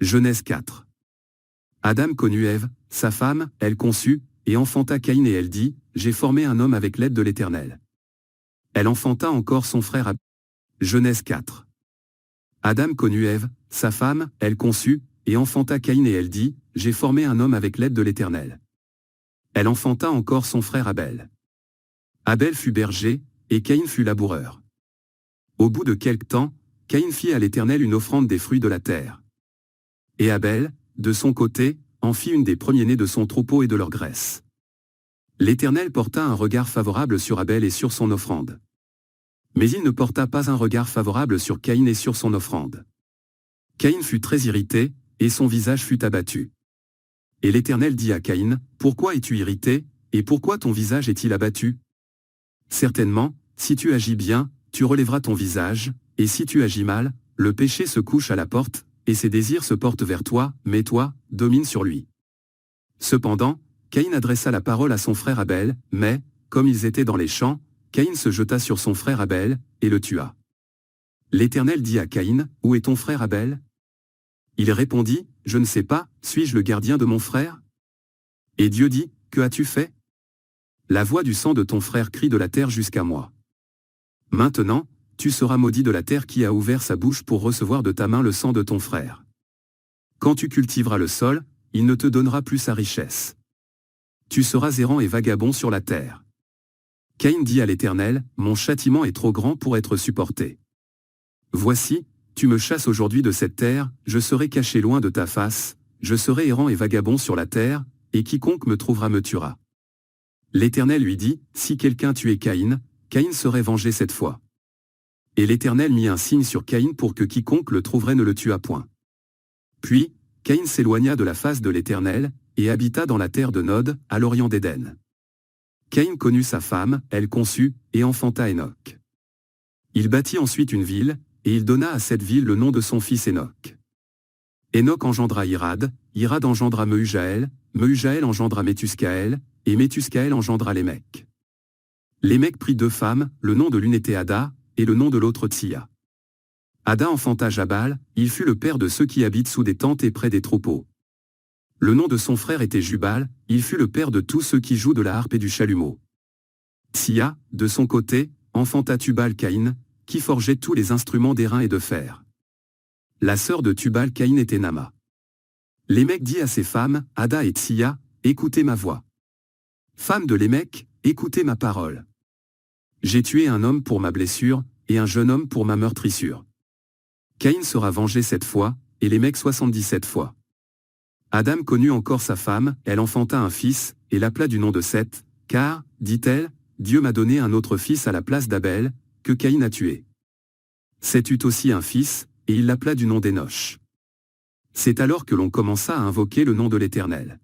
Genèse 4. Adam connut Ève, sa femme, elle conçut, et enfanta Caïn et elle dit, j'ai formé un homme avec l'aide de l'Éternel. Elle enfanta encore son frère Abel. Genèse 4. Adam connut Ève, sa femme, elle conçut, et enfanta Caïn et elle dit, j'ai formé un homme avec l'aide de l'Éternel. Elle enfanta encore son frère Abel. Abel fut berger, et Caïn fut laboureur. Au bout de quelque temps, Caïn fit à l'Éternel une offrande des fruits de la terre. Et Abel, de son côté, en fit une des premiers-nés de son troupeau et de leur graisse. L'Éternel porta un regard favorable sur Abel et sur son offrande. Mais il ne porta pas un regard favorable sur Caïn et sur son offrande. Caïn fut très irrité, et son visage fut abattu. Et l'Éternel dit à Caïn, pourquoi es-tu irrité, et pourquoi ton visage est-il abattu? Certainement, si tu agis bien, tu relèveras ton visage, et si tu agis mal, le péché se couche à la porte, et ses désirs se portent vers toi, mais toi, domine sur lui. Cependant, Caïn adressa la parole à son frère Abel, mais, comme ils étaient dans les champs, Caïn se jeta sur son frère Abel, et le tua. L'Éternel dit à Caïn, où est ton frère Abel? Il répondit, je ne sais pas, suis-je le gardien de mon frère? Et Dieu dit, que as-tu fait? La voix du sang de ton frère crie de la terre jusqu'à moi. Maintenant, tu seras maudit de la terre qui a ouvert sa bouche pour recevoir de ta main le sang de ton frère. Quand tu cultiveras le sol, il ne te donnera plus sa richesse. Tu seras errant et vagabond sur la terre. Caïn dit à l'Éternel, mon châtiment est trop grand pour être supporté. Voici, tu me chasses aujourd'hui de cette terre, je serai caché loin de ta face, je serai errant et vagabond sur la terre, et quiconque me trouvera me tuera. L'Éternel lui dit, si quelqu'un tuait Caïn, Caïn serait vengé cette fois. Et l'Éternel mit un signe sur Caïn pour que quiconque le trouverait ne le tuât point. Puis, Caïn s'éloigna de la face de l'Éternel, et habita dans la terre de Nod, à l'orient d'Éden. Caïn connut sa femme, elle conçut, et enfanta Hénoc. Il bâtit ensuite une ville, et il donna à cette ville le nom de son fils Hénoc. Hénoc engendra Irad, Irad engendra Mehujaël, Mehujaël engendra Méthuscaël, et Méthuscaël engendra Lémec. Lémec prit deux femmes, le nom de l'une était Ada, et le nom de l'autre Tsia. Ada enfanta Jabal, il fut le père de ceux qui habitent sous des tentes et près des troupeaux. Le nom de son frère était Jubal, il fut le père de tous ceux qui jouent de la harpe et du chalumeau. Tsia, de son côté, enfanta Tubal-Caïn, qui forgeait tous les instruments d'airain et de fer. La sœur de Tubal-Caïn était Nama. Lémec dit à ses femmes, Ada et Tsia, écoutez ma voix. Femmes de Lémec, écoutez ma parole. J'ai tué un homme pour ma blessure, et un jeune homme pour ma meurtrissure. Caïn sera vengé 7 fois, et Lémec 77 fois. Adam connut encore sa femme, elle enfanta un fils, et l'appela du nom de Seth, car, dit-elle, Dieu m'a donné un autre fils à la place d'Abel, que Caïn a tué. Seth eut aussi un fils, et il l'appela du nom d'Énoch. C'est alors que l'on commença à invoquer le nom de l'Éternel.